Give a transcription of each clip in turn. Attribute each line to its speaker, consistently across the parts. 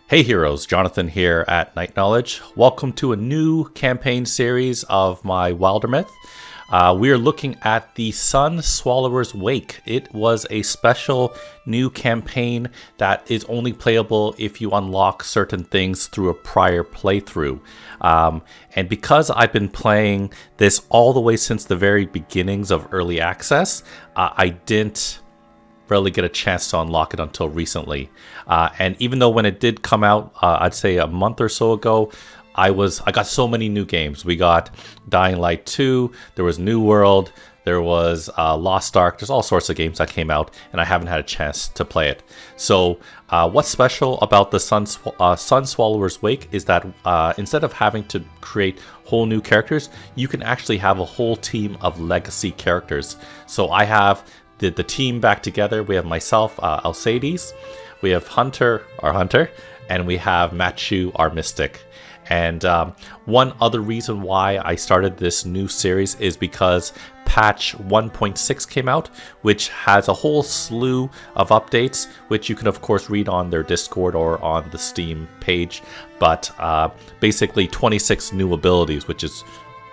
Speaker 1: Hey heroes, Jonathan here at Night Knowledge. Welcome to a new campaign series of my Wildermyth. We are looking at the Sunswallower's Wake. It was a special new campaign that is only playable if you unlock certain things through a prior playthrough. And because I've been playing this all the way since the very beginnings of early access, I didn't really get a chance to unlock it until recently. And even though when it did come out, I'd say a month or so ago, I got so many new games. We got Dying Light 2, there was New World, there was Lost Ark. There's all sorts of games that came out, and I haven't had a chance to play it. So what's special about the Sunswallower's Wake is that instead of having to create whole new characters, you can actually have a whole team of legacy characters. So I have the team back together. We have myself, Alcides, we have Hunter, our hunter, and we have Matthew, our mystic. And one other reason why I started this new series is because patch 1.6 came out, which has a whole slew of updates, which you can of course read on their Discord or on the Steam page. But basically 26 new abilities, which is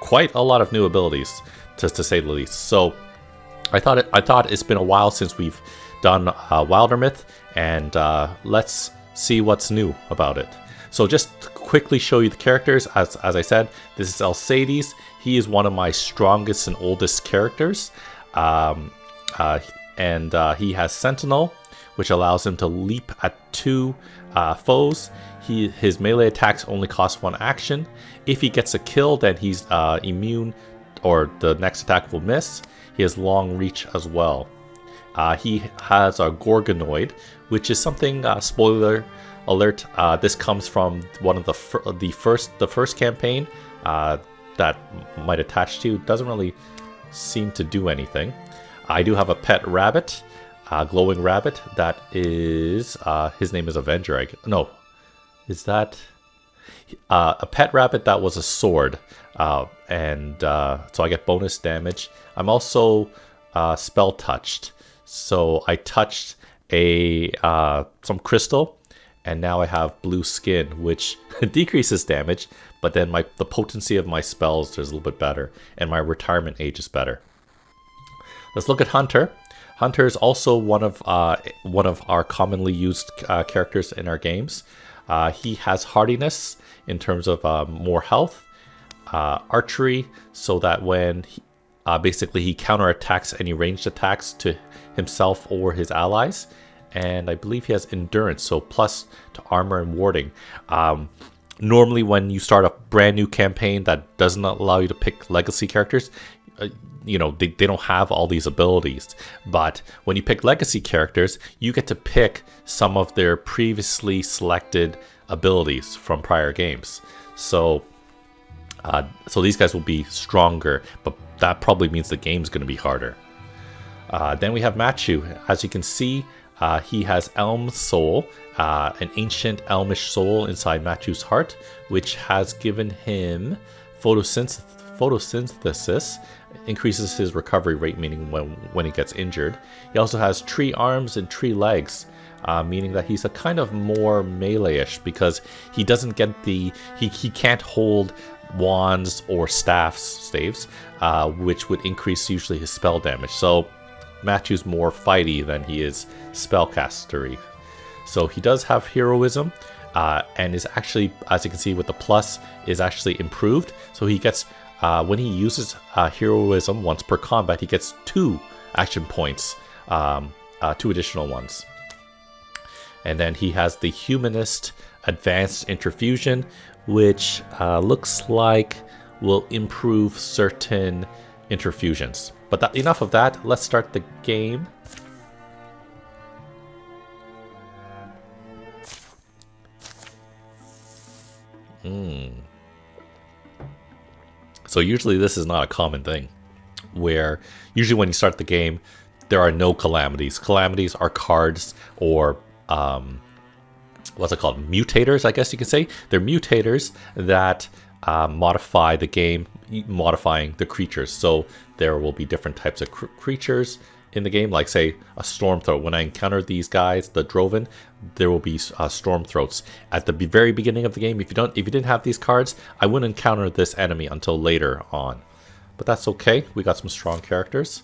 Speaker 1: quite a lot of new abilities, to say the least. So I thought it's been a while since we've done Wildermyth, and let's see what's new about it. So just to quickly show you the characters, as I said, this is Alcides. He is one of my strongest and oldest characters, and he has Sentinel, which allows him to leap at two foes. His melee attacks only cost one action. If he gets a kill, then he's immune, or the next attack will miss. He has long reach as well. He has a Gorgonoid, which is something, spoiler alert, this comes from one of the first campaign that might attach to. Doesn't really seem to do anything. I do have a pet rabbit, glowing rabbit, that is, his name is Avenger. Is that a pet rabbit that was a sword, and so I get bonus damage. I'm also spell touched, so I touched some crystal, and now I have blue skin, which decreases damage, but then the potency of my spells is a little bit better, and my retirement age is better. Let's look at Hunter. Hunter is also one of our commonly used characters in our games. He has hardiness in terms of more health, archery, so that when basically he counterattacks any ranged attacks to himself or his allies, and I believe he has endurance, so plus to armor and warding. Normally when you start a brand new campaign that does not allow you to pick legacy characters, they don't have all these abilities. But when you pick legacy characters, you get to pick some of their previously selected abilities from prior games. So these guys will be stronger, but that probably means the game's going to be harder. Then we have Matthew. As you can see, he has Elm Soul, an ancient Elmish soul inside Matthew's heart, which has given him photosynthesis, increases his recovery rate, meaning when he gets injured. He also has tree arms and tree legs, meaning that he's a kind of more melee-ish, because he doesn't get he can't hold wands or staves, which would increase usually his spell damage. So Matthew's more fighty than he is spellcastery. So he does have heroism, and is actually, as you can see with the plus, is actually improved. So he gets, when he uses heroism once per combat, he gets 2 action points, 2 additional ones. And then he has the Humanist Advanced Interfusion, which looks like will improve certain interfusions. But enough of that, let's start the game. So usually this is not a common thing, where usually when you start the game, there are no calamities. Calamities are cards or what's it called? Mutators, I guess you can say. They're mutators that modify the game, modifying the creatures. So there will be different types of creatures in the game, like say a Stormthroat. When I encounter these guys, the Droven, there will be Stormthroats at the very beginning of the game. If you didn't have these cards, I wouldn't encounter this enemy until later on, but that's okay. We got some strong characters.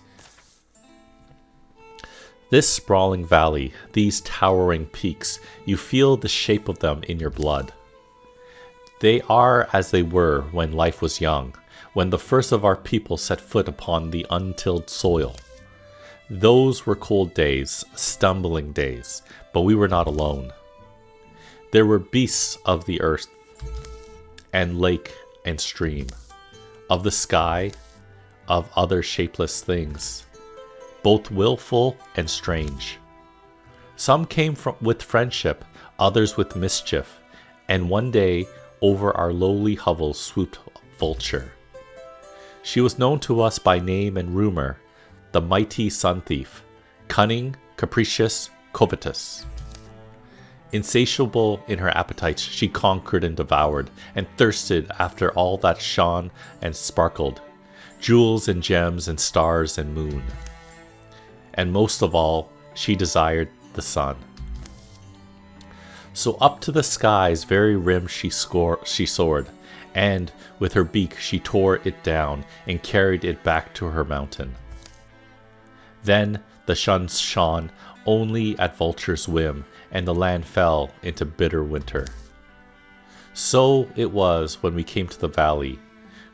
Speaker 1: This sprawling valley, these towering peaks, you feel the shape of them in your blood. They are as they were when life was young, when the first of our people set foot upon the untilled soil. Those were cold days, stumbling days, but we were not alone. There were beasts of the earth, and lake and stream, of the sky, of other shapeless things, both willful and strange. Some came with friendship, others with mischief, and one day over our lowly hovel swooped Vulture. She was known to us by name and rumor, the mighty sun thief, cunning, capricious, covetous. Insatiable in her appetites, she conquered and devoured, and thirsted after all that shone and sparkled, jewels and gems and stars and moon. And most of all, she desired the sun. So up to the sky's very rim she soared, and with her beak she tore it down and carried it back to her mountain. Then the sun shone only at Vulture's whim, and the land fell into bitter winter. So it was when we came to the valley.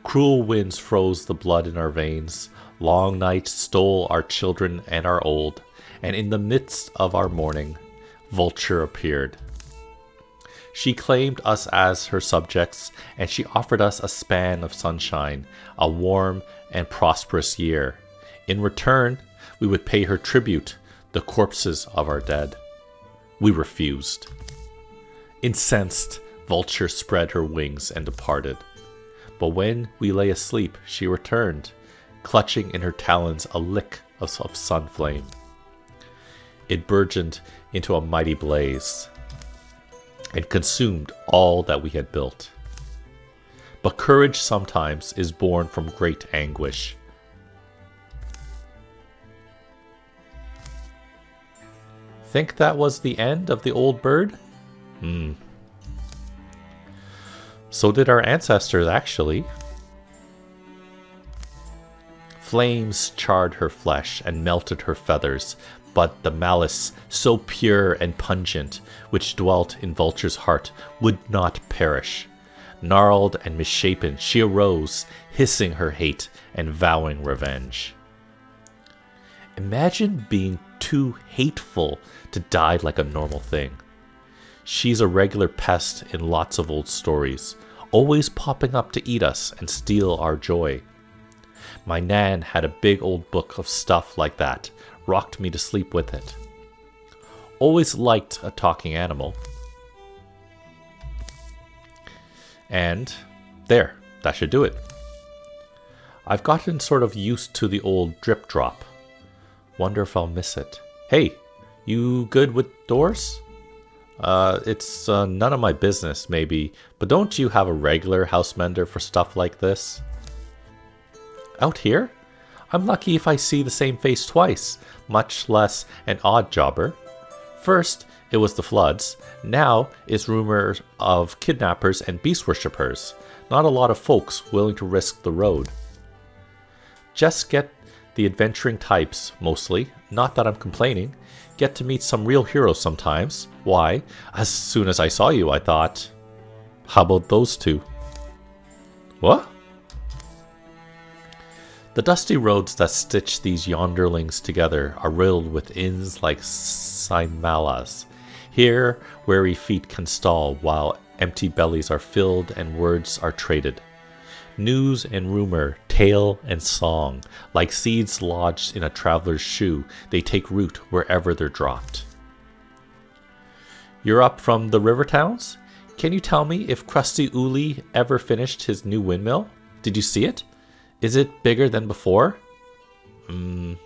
Speaker 1: Cruel winds froze the blood in our veins, long nights stole our children and our old, and in the midst of our mourning, Vulture appeared. She claimed us as her subjects, and she offered us a span of sunshine, a warm and prosperous year. In return, we would pay her tribute, the corpses of our dead. We refused. Incensed, Vulture spread her wings and departed. But when we lay asleep, she returned, clutching in her talons a lick of sun flame. It burgeoned into a mighty blaze and consumed all that we had built. But courage sometimes is born from great anguish. Think that was the end of the old bird? So did our ancestors, actually. Flames charred her flesh and melted her feathers, but the malice, so pure and pungent, which dwelt in Vulture's heart, would not perish. Gnarled and misshapen, she arose, hissing her hate and vowing revenge. Imagine being too hateful to die like a normal thing. She's a regular pest in lots of old stories, always popping up to eat us and steal our joy. My Nan had a big old book of stuff like that, rocked me to sleep with it. Always liked a talking animal. And there, that should do it. I've gotten sort of used to the old drip drop. Wonder if I'll miss it. Hey, you good with doors? It's none of my business, maybe, but don't you have a regular house mender for stuff like this? Out here? I'm lucky if I see the same face twice, much less an odd jobber. First, it was the floods. Now, it's rumors of kidnappers and beast worshippers. Not a lot of folks willing to risk the road. Just get the adventuring types, mostly. Not that I'm complaining. Get to meet some real heroes sometimes. Why? As soon as I saw you, I thought, how about those two? What? The dusty roads that stitch these yonderlings together are riddled with inns like Simalas. Here, weary feet can stall while empty bellies are filled and words are traded. News and rumor, tale and song, like seeds lodged in a traveler's shoe, they take root wherever they're dropped. You're up from the river towns? Can you tell me if Krusty Uli ever finished his new windmill? Did you see it? Is it bigger than before? Don't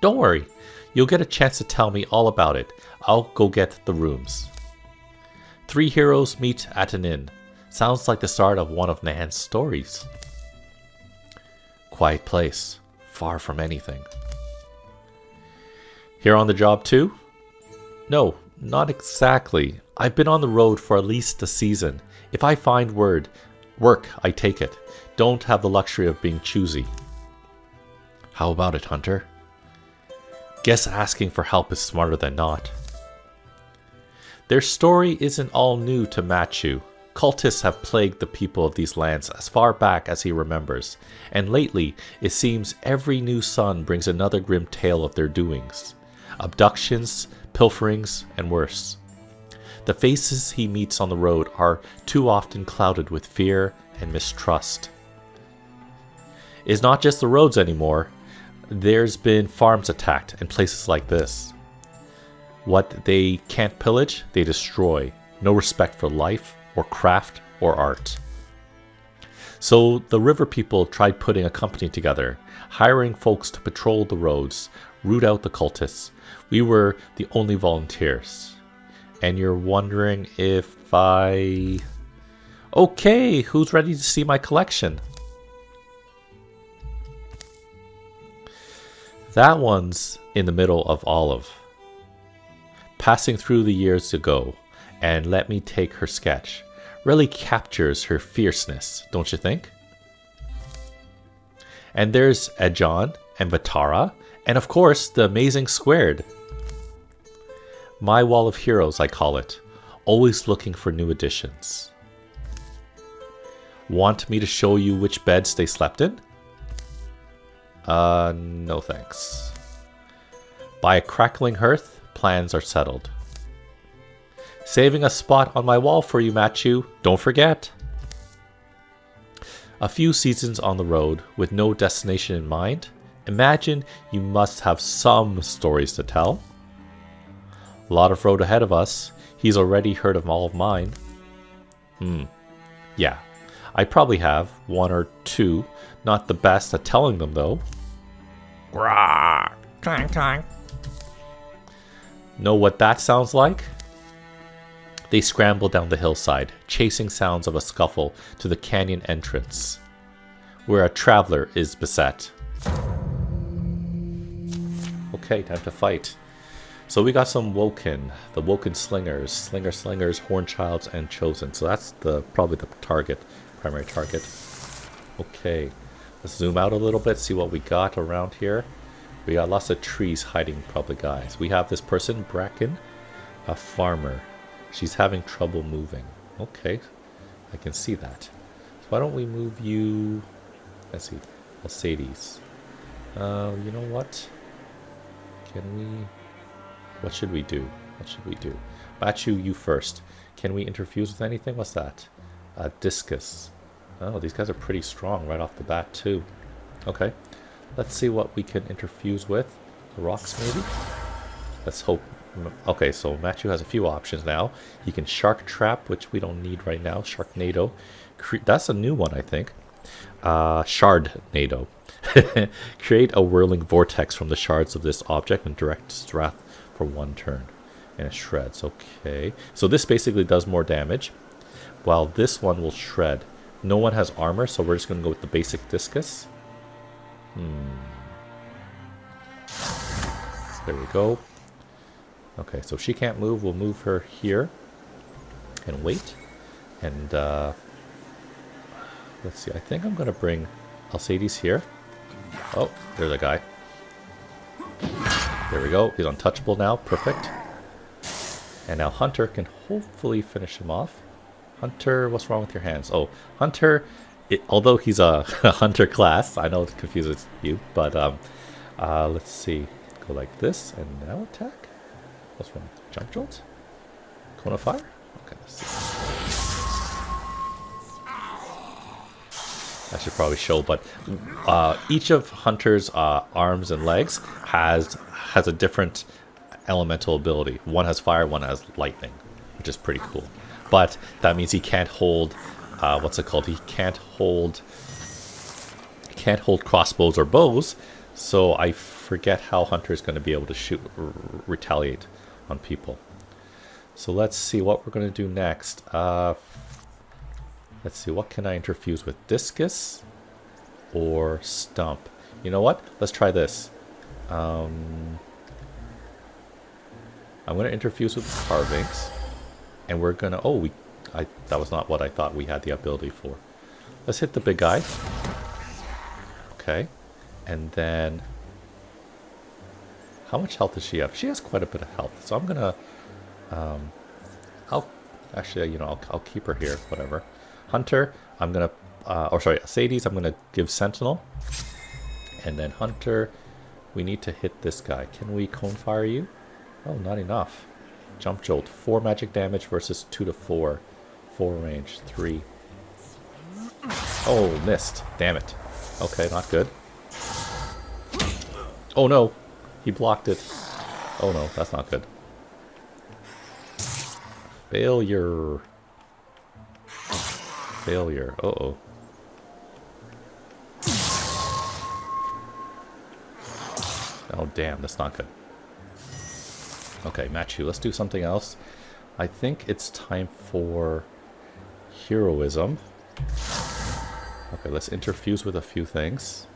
Speaker 1: worry. You'll get a chance to tell me all about it. I'll go get the rooms. 3 heroes meet at an inn. Sounds like the start of one of Nan's stories. quiet place, far from anything. Here on the job too? No, not exactly. I've been on the road for at least a season. If I find work, I take it. Don't have the luxury of being choosy. How about it, Hunter? Guess asking for help is smarter than not. Their story isn't all new to Matthew. Cultists have plagued the people of these lands as far back as he remembers, and lately it seems every new sun brings another grim tale of their doings. Abductions, pilferings, and worse. The faces he meets on the road are too often clouded with fear and mistrust. It's not just the roads anymore. There's been farms attacked and places like this. What they can't pillage, they destroy. No respect for life, or craft, or art. So the river people tried putting a company together, hiring folks to patrol the roads, root out the cultists. We were the only volunteers. And you're wondering if I... Okay, who's ready to see my collection? That one's in the middle of Olive. Passing through the years ago, and let me take her sketch. Really captures her fierceness, don't you think? And there's Ejon and Vatara, and of course the amazing Squared. My wall of heroes, I call it. Always looking for new additions. Want me to show you which beds they slept in? No thanks. By a crackling hearth, plans are settled. Saving a spot on my wall for you, Matthew. Don't forget. A few seasons on the road with no destination in mind. Imagine you must have some stories to tell. A lot of road ahead of us. He's already heard of all of mine. Yeah, I probably have one or two. Not the best at telling them though. Grah! Clang, clang. Know what that sounds like? They scramble down the hillside, chasing sounds of a scuffle to the canyon entrance, where a traveler is beset. Okay, time to fight. So we got some Woken, the Woken Slingers, Slingers, Hornchilds, and Chosen. So that's probably the primary target. Okay, let's zoom out a little bit, see what we got around here. We got lots of trees hiding probably guys. We have this person, Bracken, a farmer. She's having trouble moving. Okay, I can see that. So why don't we move you? Let's see, Alcides. You know what? What should we do? Matthew, you first. Can we interfuse with anything? What's that? Discus. Oh, these guys are pretty strong right off the bat too. Okay, let's see what we can interfuse with. Rocks maybe? Let's hope. Okay, so Matthew has a few options now. He can Shark Trap, which we don't need right now. Sharknado. That's a new one, I think. Shardnado. Create a whirling vortex from the shards of this object and direct its wrath for one turn. And it shreds. Okay. So this basically does more damage, while this one will shred. No one has armor, so we're just going to go with the basic discus. There we go. Okay, so she can't move. We'll move her here and wait. And let's see. I think I'm going to bring Alcides here. Oh, there's a guy. There we go. He's untouchable now. Perfect. And now Hunter can hopefully finish him off. Hunter, what's wrong with your hands? Oh, Hunter, although he's a Hunter class, I know it confuses you, but let's see. Go like this, and now attack. What's wrong? Jump Jolt? Cone of Fire? Okay, let's see. I should probably show, but each of Hunter's arms and legs has a different elemental ability. One has fire, one has lightning, which is pretty cool. But that means he can't hold, what's it called? He can't hold crossbows or bows. So I forget how Hunter is going to be able to shoot, retaliate on people. So let's see what we're going to do next. Let's see, what can I interfuse with? Discus or stump. You know what? Let's try this. I'm going to interfuse with carvings. And we're going to... Oh, that was not what I thought we had the ability for. Let's hit the big guy. Okay. And then... How much health does she have? She has quite a bit of health. So I'm going to... I'll... Actually, you know, I'll keep her here. Whatever. Hunter, I'm going to... or sorry, Sadie's, I'm going to give Sentinel. And then Hunter, we need to hit this guy. Can we cone fire you? Oh, not enough. Jump Jolt, 4 magic damage versus 2 to 4. 4 range, 3. Oh, missed. Damn it. Okay, not good. Oh no, he blocked it. Oh no, that's not good. Failure. Failure. Uh-oh. Oh damn, that's not good. Okay, match you. Let's do something else. I think it's time for heroism. Okay, let's interfuse with a few things.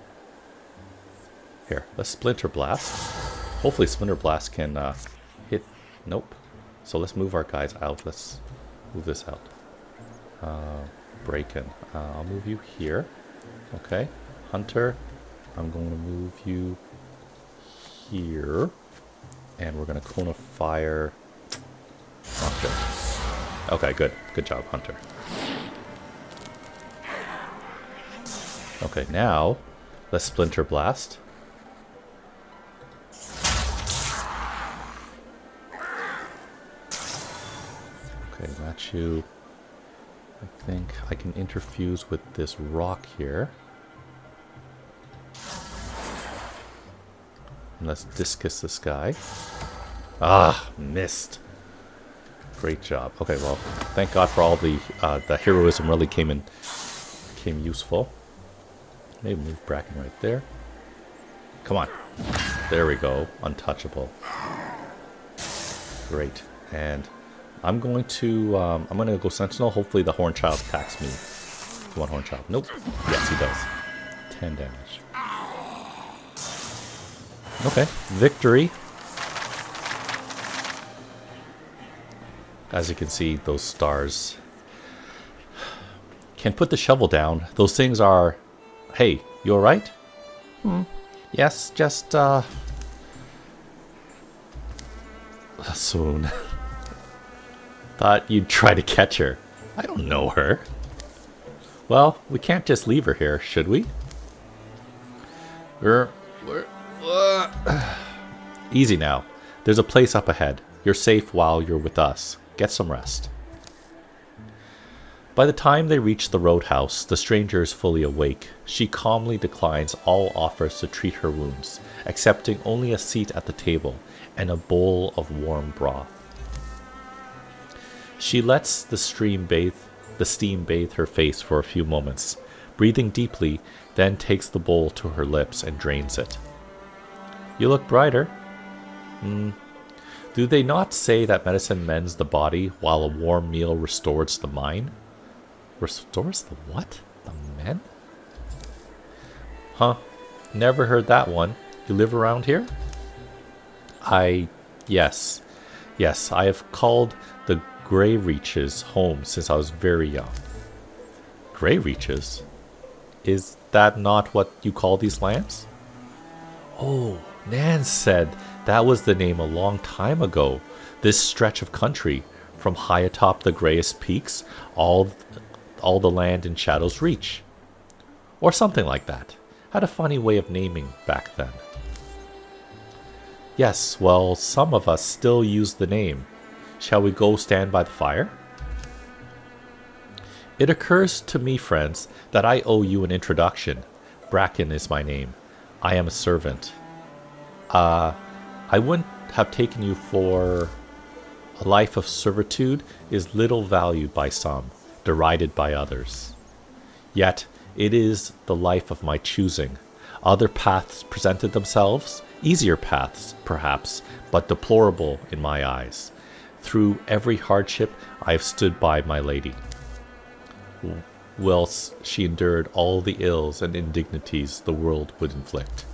Speaker 1: Here, let's Splinter Blast. Hopefully Splinter Blast can hit... Nope. So let's move our guys out. Let's move this out. Bracken. I'll move you here. Okay. Hunter, I'm going to move you here. And we're going to cone of fire. Hunter. Okay, good. Good job, Hunter. Okay, now let's Splinter Blast. Okay, match you. I think I can interfuse with this rock here. And let's discus this guy. Ah, missed. Great job. Okay, well, thank God for all the heroism really came useful. Maybe move Bracken right there. Come on. There we go. Untouchable. Great. And I'm going to go Sentinel. Hopefully the Horn Child attacks me. One Horn Child. Nope. Yes, he does. 10 damage. Okay. Victory. As you can see, those stars. Can put the shovel down. Those things are... Hey, you alright? Yes, just, Swoon. Thought you'd try to catch her. I don't know her. Well, we can't just leave her here, should we? Easy now. There's a place up ahead. You're safe while you're with us. Get some rest. By the time they reach the roadhouse, the stranger is fully awake. She calmly declines all offers to treat her wounds, accepting only a seat at the table and a bowl of warm broth. She lets the steam bathe her face for a few moments, breathing deeply, then takes the bowl to her lips and drains it. You look brighter. Do they not say that medicine mends the body while a warm meal restores the mind? Restores the what? The men? Huh. Never heard that one. You live around here? Yes. Yes, I have called the Grey Reaches home since I was very young. Grey Reaches? Is that not what you call these lands? Oh, Nan said that was the name a long time ago. This stretch of country, from high atop the greyest peaks, all the land in Shadow's Reach. Or something like that. Had a funny way of naming back then. Yes, well, some of us still use the name. Shall we go stand by the fire? It occurs to me, friends, that I owe you an introduction. Bracken is my name. I am a servant. I wouldn't have taken you for... A life of servitude is little valued by some, derided by others. Yet, it is the life of my choosing. Other paths presented themselves, easier paths, perhaps, but deplorable in my eyes. Through every hardship, I have stood by my lady. whilst she endured all the ills and indignities the world would inflict.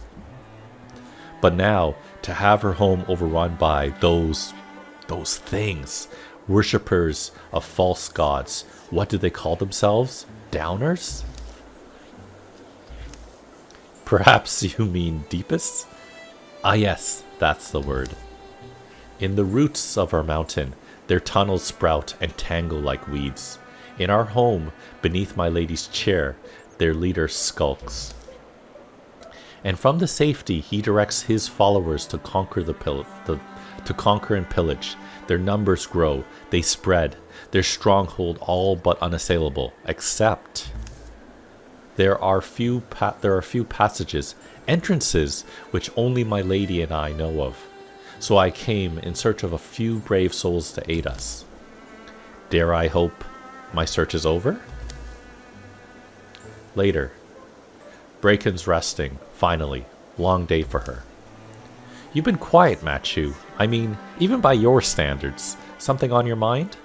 Speaker 1: But now, to have her home overrun by those things, worshippers of false gods, what do they call themselves? Downers? Perhaps you mean deepists? Ah yes, that's the word. In the roots of our mountain, their tunnels sprout and tangle like weeds. In our home, beneath my lady's chair, their leader skulks. And from the safety, he directs his followers to conquer to conquer and pillage. Their numbers grow, they spread, their stronghold all but unassailable, except there are few passages, entrances, which only my lady and I know of. So I came in search of a few brave souls to aid us. Dare I hope my search is over? Later. Bracken's resting, finally. Long day for her. You've been quiet, Machu. I mean, even by your standards. Something on your mind?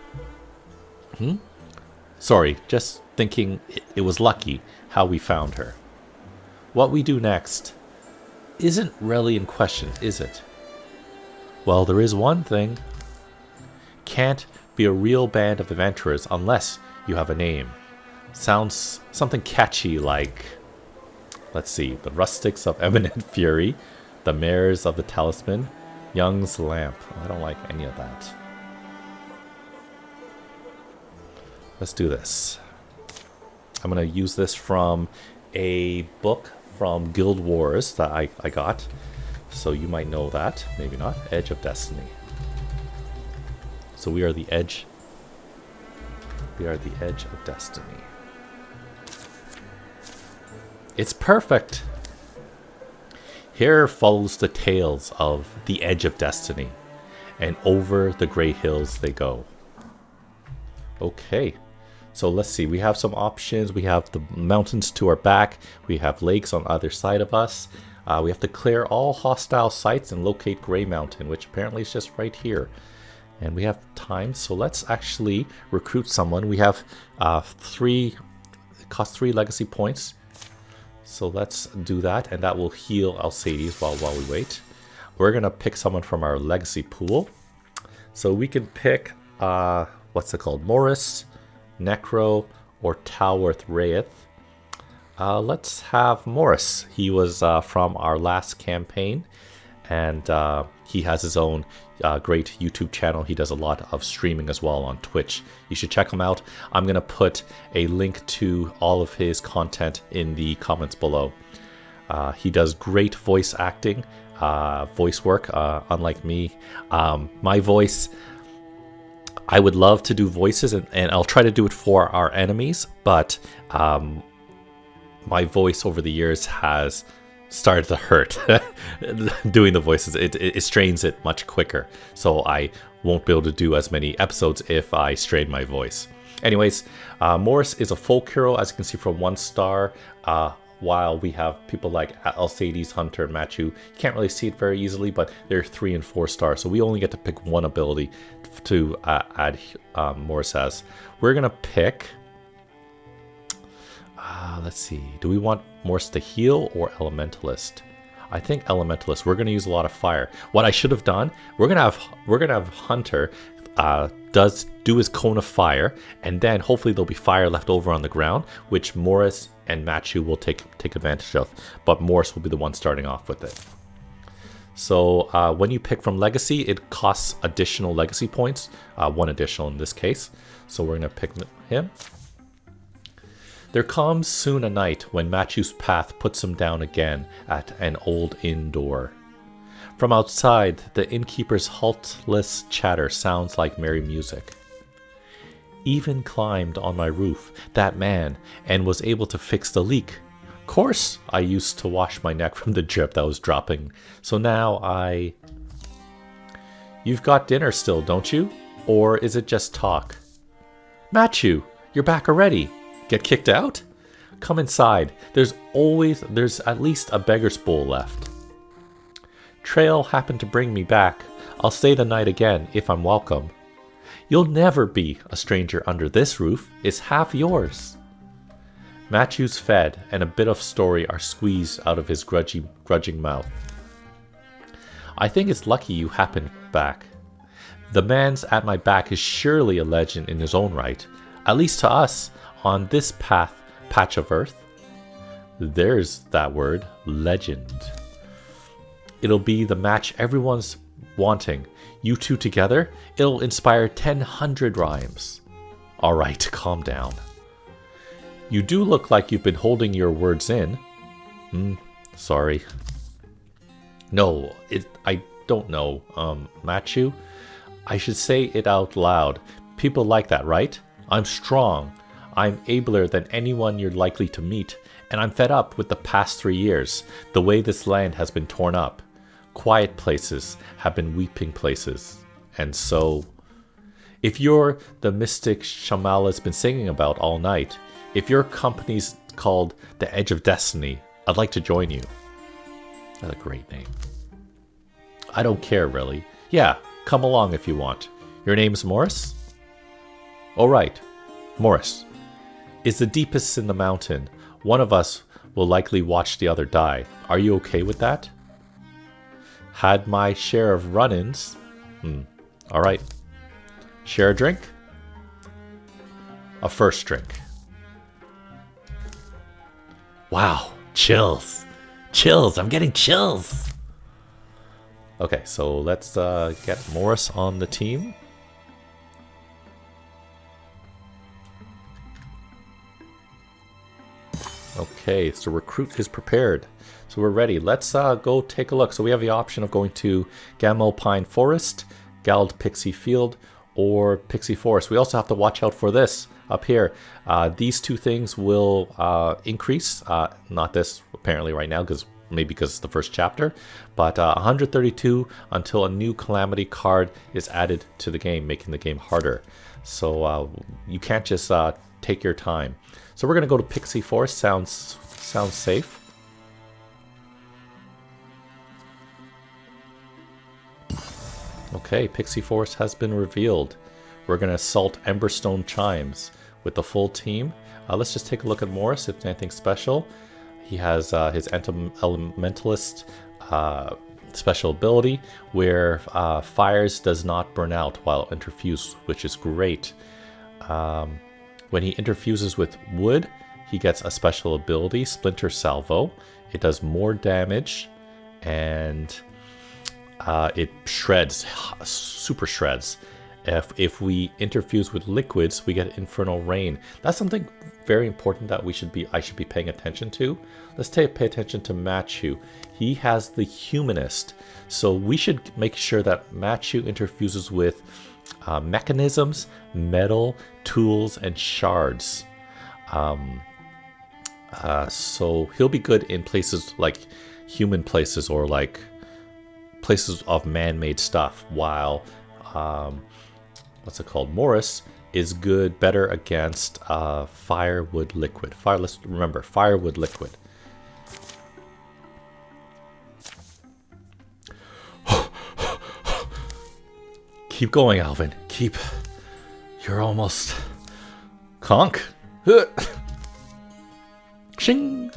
Speaker 1: Sorry, just thinking it was lucky how we found her. What we do next isn't really in question, is it? Well, there is one thing. Can't be a real band of adventurers unless you have a name. Sounds something catchy like, let's see, the Rustics of Eminent Fury, the Mares of the Talisman, Young's Lamp. I don't like any of that. Let's do this. I'm going to use this from a book from Guild Wars that I got. So you might know that, maybe not. Edge of Destiny. So we are the edge. We are the edge of destiny. It's perfect. Here follows the tales of the edge of destiny, and over the gray hills they go. Okay, so let's see. We have some options. We have the mountains to our back. We have lakes on either side of us. We have to clear all hostile sites and locate Grey Mountain, which apparently is just right here. And we have time, so let's actually recruit someone. We have it costs 3 legacy points. So let's do that, and that will heal Alcides while we wait. We're gonna pick someone from our legacy pool. So we can pick, what's it called? Morris, Necro, or Talworth Wraith. Let's have Morris. He was from our last campaign, and he has his own great YouTube channel. He does a lot of streaming as well on Twitch. You should check him out. I'm going to put a link to all of his content in the comments below. He does great voice acting, voice work, unlike me. My voice, I would love to do voices, and I'll try to do it for our enemies, but my voice over the years has started to hurt doing the voices. It strains it much quicker, so I won't be able to do as many episodes if I strain my voice. Anyways, Morris is a folk hero, as you can see, from 1 star, while we have people like Alcides, Hunter, and Machu. You can't really see it very easily, but they're 3 and 4 stars, so we only get to pick one ability to add Morris as. We're gonna pick, let's see, do we want Morris to heal or Elementalist? I think Elementalist. We're going to use a lot of fire. What I should have done, we're gonna have Hunter do his cone of fire, and then hopefully there'll be fire left over on the ground, which Morris and Machu will take advantage of. But Morris will be the one starting off with it. So when you pick from Legacy, it costs additional Legacy points, 1 additional in this case. So we're going to pick him. There comes soon a night when Machu's path puts him down again at an old inn door. From outside, the innkeeper's haltless chatter sounds like merry music. Even climbed on my roof, that man, and was able to fix the leak. Course, I used to wash my neck from the drip that was dropping, so now You've got dinner still, don't you? Or is it just talk? Machu, you're back already. Get kicked out? Come inside. There's at least a beggar's bowl left. Trail happened to bring me back. I'll stay the night again if I'm welcome. You'll never be a stranger under this roof. It's half yours. Matthew's fed, and a bit of story are squeezed out of his grudging mouth. I think it's lucky you happened back. The man's at my back is surely a legend in his own right, at least to us, on this patch of earth. There's that word, legend. It'll be the match everyone's wanting. You two together, it'll inspire 1,000 rhymes. Alright, calm down. You do look like you've been holding your words in. Sorry. No, I don't know. Matthew? I should say it out loud. People like that, right? I'm strong. I'm abler than anyone you're likely to meet. And I'm fed up with the past 3 years. The way this land has been torn up. Quiet places have been weeping places. And so, if you're the mystic Shamala's been singing about all night, if your company's called The Edge of Destiny, I'd like to join you. That's a great name. I don't care, really. Yeah, come along if you want. Your name's Morris? Oh, right. Morris. Is the deepest in the mountain. One of us will likely watch the other die. Are you okay with that? Had my share of run-ins. Alright. Share a drink? A first drink. Wow. Chills. Chills. I'm getting chills. Okay, so let's get Morris on the team. Okay, so recruit is prepared. So we're ready. Let's go take a look. So we have the option of going to Gammo Pine Forest, Gald Pixie Field, or Pixie Forest. We also have to watch out for this up here. These two things will increase. Not this apparently right now, because it's the first chapter, but 132 until a new Calamity card is added to the game, making the game harder. So you can't just take your time. So we're gonna go to Pixie Forest. Sounds safe. Okay, Pixie Forest has been revealed. We're gonna assault Emberstone Chimes with the full team. Let's just take a look at Morris, if anything special. He has his Elementalist special ability, where fires does not burn out while interfused, which is great. When he interfuses with wood, he gets a special ability, Splinter Salvo. It does more damage, and it shreds, super shreds. If we interfuse with liquids, we get Infernal Rain. That's something very important that I should be paying attention to. Let's pay attention to Matthew. He has the Humanist, so we should make sure that Matthew interfuses with mechanisms, metal, tools, and shards. So he'll be good in places like human places or like places of man-made stuff, while what's it called? Morris is better against firewood liquid. Let's remember, firewood liquid. Keep going, Alvin. Keep. You're almost. Conk. Shing.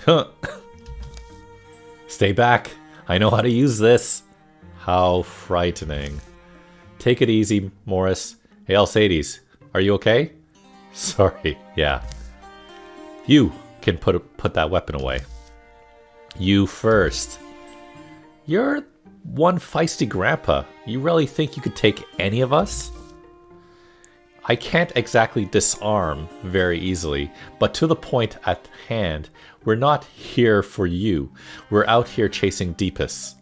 Speaker 1: Huh. Stay back. I know how to use this. How frightening. Take it easy, Morris. Hey, Alcides, are you okay? Sorry, yeah. You can put that weapon away. You first. You're one feisty grandpa. You really think you could take any of us? I can't exactly disarm very easily, but to the point at hand, we're not here for you. We're out here chasing Deepest.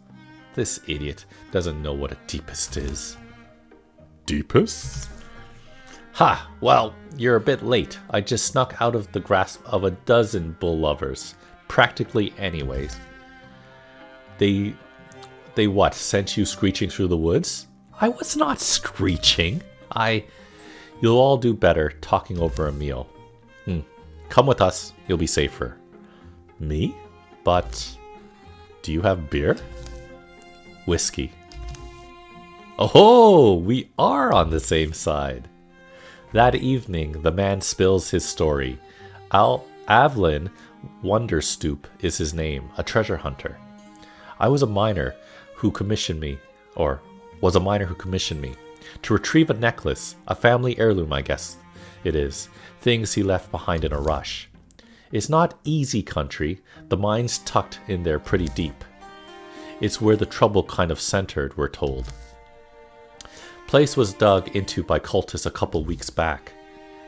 Speaker 1: This idiot doesn't know what a Deepest is. Deepest? Ha! Well, you're a bit late. I just snuck out of the grasp of a dozen bull lovers. Practically anyways. They what, sent you screeching through the woods? I was not screeching. You'll all do better talking over a meal. Come with us, you'll be safer. Me? But do you have beer? Whiskey. Oh, we are on the same side. That evening, the man spills his story. Avlin Wonderstoop is his name, a treasure hunter. I was a miner who commissioned me, to retrieve a necklace, a family heirloom, I guess it is, things he left behind in a rush. It's not easy country, the mine's tucked in there pretty deep. It's where the trouble kind of centered, we're told. Place was dug into by cultists a couple weeks back,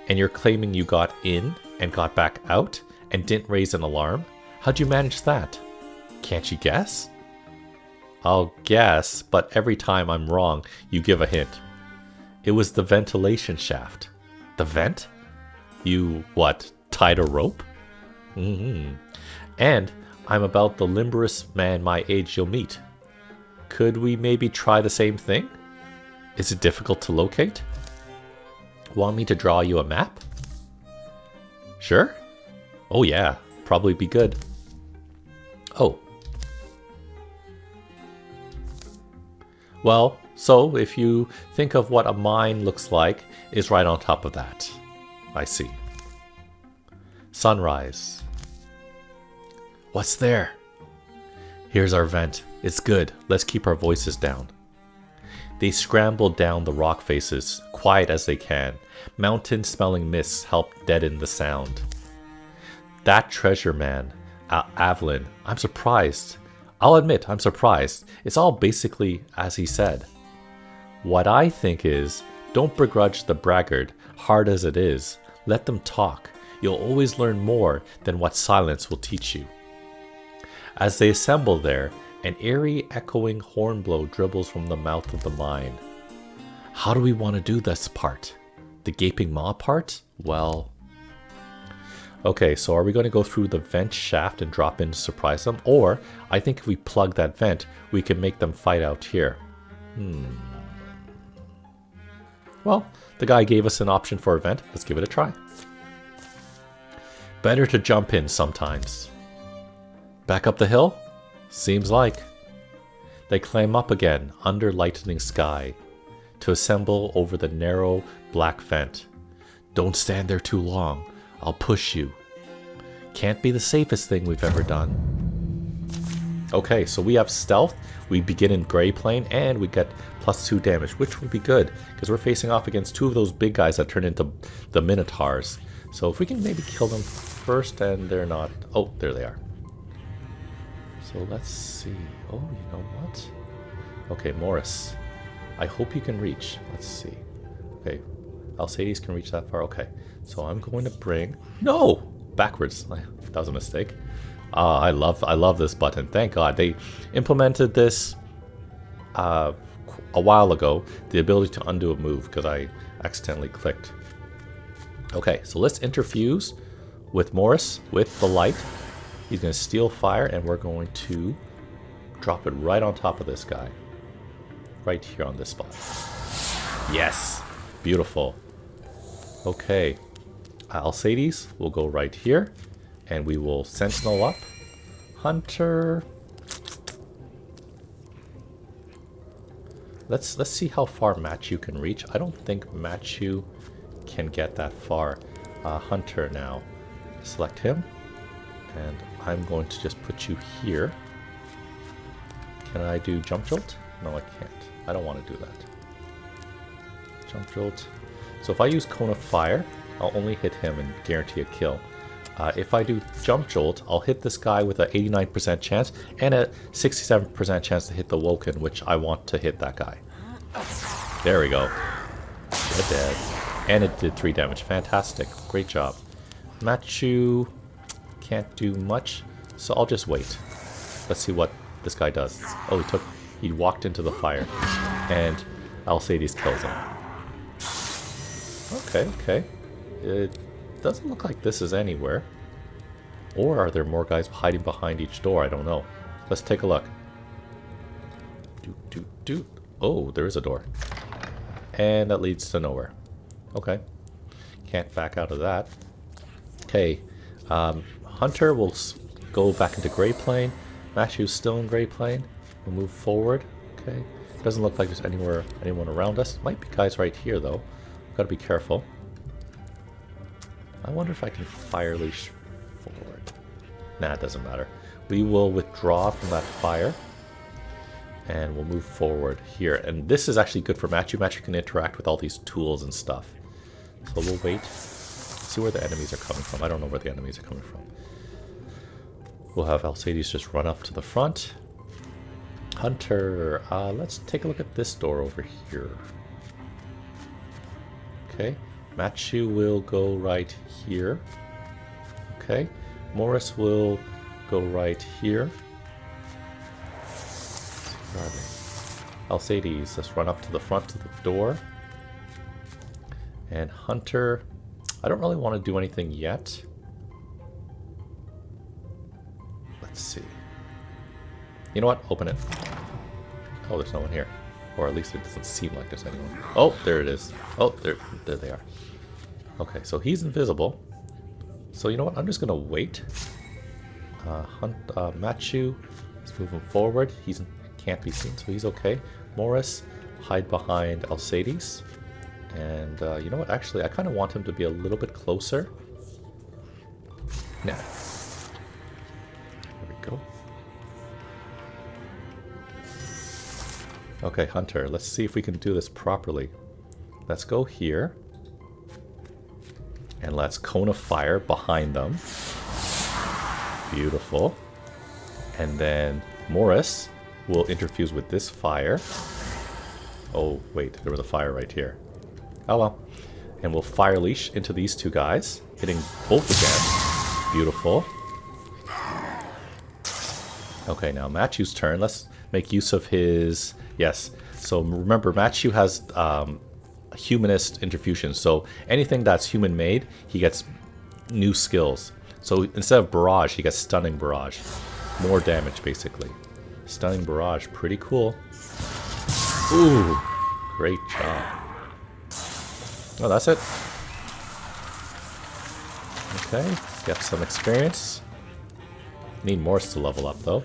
Speaker 1: and you're claiming you got in and got back out and didn't raise an alarm? How'd you manage that? Can't you guess? I'll guess, but every time I'm wrong, you give a hint. It was the ventilation shaft. The vent? You, what, tied a rope? And I'm about the limberest man my age you'll meet. Could we maybe try the same thing? Is it difficult to locate? Want me to draw you a map? Sure? Oh yeah, probably be good. Oh. Well, so if you think of what a mine looks like, is right on top of that. I see. Sunrise. What's there? Here's our vent. It's good. Let's keep our voices down. They scramble down the rock faces, quiet as they can. Mountain-smelling mists help deaden the sound. That treasure man, Avlin, I'm surprised. I'll admit, I'm surprised. It's all basically as he said. What I think is, don't begrudge the braggart, hard as it is. Let them talk. You'll always learn more than what silence will teach you. As they assemble there, an eerie, echoing horn blow dribbles from the mouth of the mine. How do we want to do this part? The gaping maw part? Well... Okay, so are we going to go through the vent shaft and drop in to surprise them? Or, I think if we plug that vent, we can make them fight out here. Well, the guy gave us an option for a vent. Let's give it a try. Better to jump in sometimes. Back up the hill? Seems like. They climb up again, under lightening sky, to assemble over the narrow, black vent. Don't stand there too long. I'll push you. Can't be the safest thing we've ever done. Okay, so we have stealth. We begin in gray plane, and we get +2 damage, which would be good, because we're facing off against two of those big guys that turn into the Minotaurs. So if we can maybe kill them first, and they're not... Oh, there they are. So let's see. Oh, you know what? Okay, Morris. I hope you can reach. Let's see. Okay, Alcides can reach that far. Okay, so I'm going to bring... No! Backwards. That was a mistake. I love this button. Thank God. They implemented this a while ago. The ability to undo a move because I accidentally clicked. Okay, so let's interfuse with Morris with the light. He's going to steal fire, and we're going to drop it right on top of this guy. Right here on this spot. Yes! Beautiful. Okay. Alcides will go right here, and we will sentinel up. Hunter... Let's see how far Matthew can reach. I don't think Matthew can get that far. Hunter now. Select him. And I'm going to just put you here. Can I do jump jolt? No, I can't. I don't want to do that. Jump jolt. So if I use cone of fire, I'll only hit him and guarantee a kill. If I do jump jolt, I'll hit this guy with an 89% chance and a 67% chance to hit the Woken, which I want to hit that guy. There we go. You're dead. And it did 3 damage. Fantastic. Great job. Matthew can't do much, so I'll just wait. Let's see what this guy does. Oh, he walked into the fire, and Alcides kills him. Okay. It doesn't look like this is anywhere. Or are there more guys hiding behind each door? I don't know. Let's take a look. Oh, there is a door. And that leads to nowhere. Okay. Can't back out of that. Okay. Hunter will go back into gray plane. Matthew's still in gray plane. We'll move forward. Okay. Doesn't look like there's anyone around us. Might be guys right here though. Gotta be careful. wonder if I can fire leash forward. Nah, it doesn't matter. We will withdraw from that fire. And we'll move forward here. And this is actually good for Matthew. Matthew can interact with all these tools and stuff. So we'll wait. See where the enemies are coming from. I don't know where the enemies are coming from. We'll have Alcides just run up to the front. Hunter, let's take a look at this door over here. Okay, Matthew will go right here. Okay, Morris will go right here. Where are they? Alcides, let's run up to the front of the door. And Hunter, I don't really want to do anything yet. Let's see. You know what? Open it. Oh, there's no one here. Or at least it doesn't seem like there's anyone. Oh, there it is. Oh, there they are. Okay, so he's invisible. So you know what? I'm just going to wait. Matthew is moving forward. He can't be seen, so he's okay. Morris, hide behind Alcides. And you know what? Actually, I kind of want him to be a little bit closer. Nah. There we go. Okay, Hunter, let's see if we can do this properly. Let's go here. And let's cone of fire behind them. Beautiful. And then Morris will interfuse with this fire. Oh, wait, there was a fire right here. Oh well. And we'll fire leash into these two guys, hitting both again. Beautiful. Okay, now Matthew's turn. Let's make use of his... Yes. So remember, Matthew has humanist interfusion. So anything that's human-made, he gets new skills. So instead of barrage, he gets stunning barrage. More damage, basically. Stunning barrage. Pretty cool. Ooh. Great job. Oh, that's it. Okay. Get some experience. Need Morris to level up, though.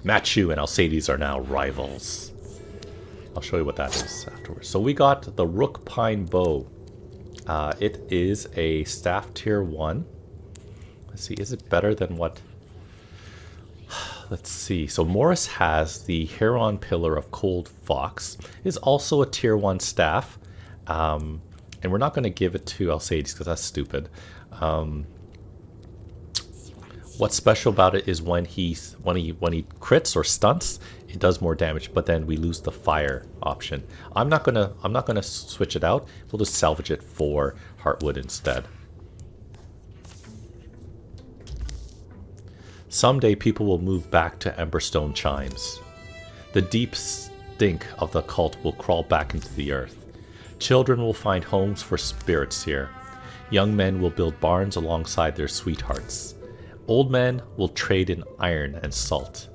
Speaker 1: Matthew and Alcides are now rivals. I'll show you what that is afterwards. So we got the Rook Pine Bow. It is a staff tier 1. Let's see, is it better than what... Let's see. So Morris has the Heron Pillar of Cold Fox. It is also a tier 1 staff. And we're not going to give it to Alcides because that's stupid. What's special about it is when he crits or stunts, it does more damage, but then we lose the fire option. I'm not gonna switch it out. We'll just salvage it for Heartwood instead. Someday people will move back to Emberstone Chimes. The deep stink of the cult will crawl back into the earth. Children will find homes for spirits here. Young men will build barns alongside their sweethearts. Old men will trade in iron and salt.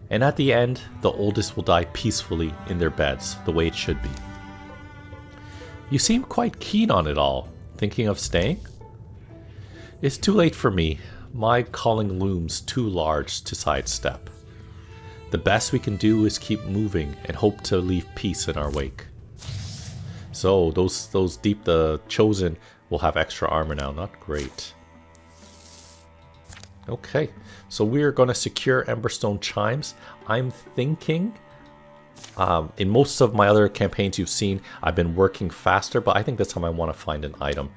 Speaker 1: And at the end, the oldest will die peacefully in their beds, the way it should be. You seem quite keen on it all. Thinking of staying? It's too late for me. My calling looms too large to sidestep. The best we can do is keep moving and hope to leave peace in our wake. So those deep, the chosen will have extra armor now. Not great. Okay, so we're going to secure Emberstone Chimes. I'm thinking, in most of my other campaigns you've seen, I've been working faster, but I think this time I want to find an item.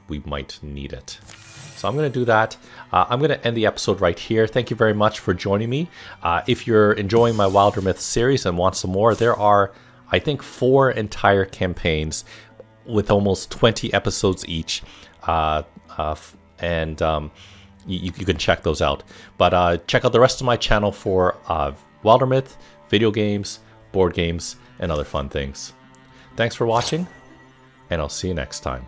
Speaker 1: We might need it. So I'm going to do that. I'm going to end the episode right here. Thank you very much for joining me. If you're enjoying my Wildermyth series and want some more, there are, I think, 4 entire campaigns with almost 20 episodes each. You can check those out. But check out the rest of my channel for Wildermyth, video games, board games, and other fun things. Thanks for watching, and I'll see you next time.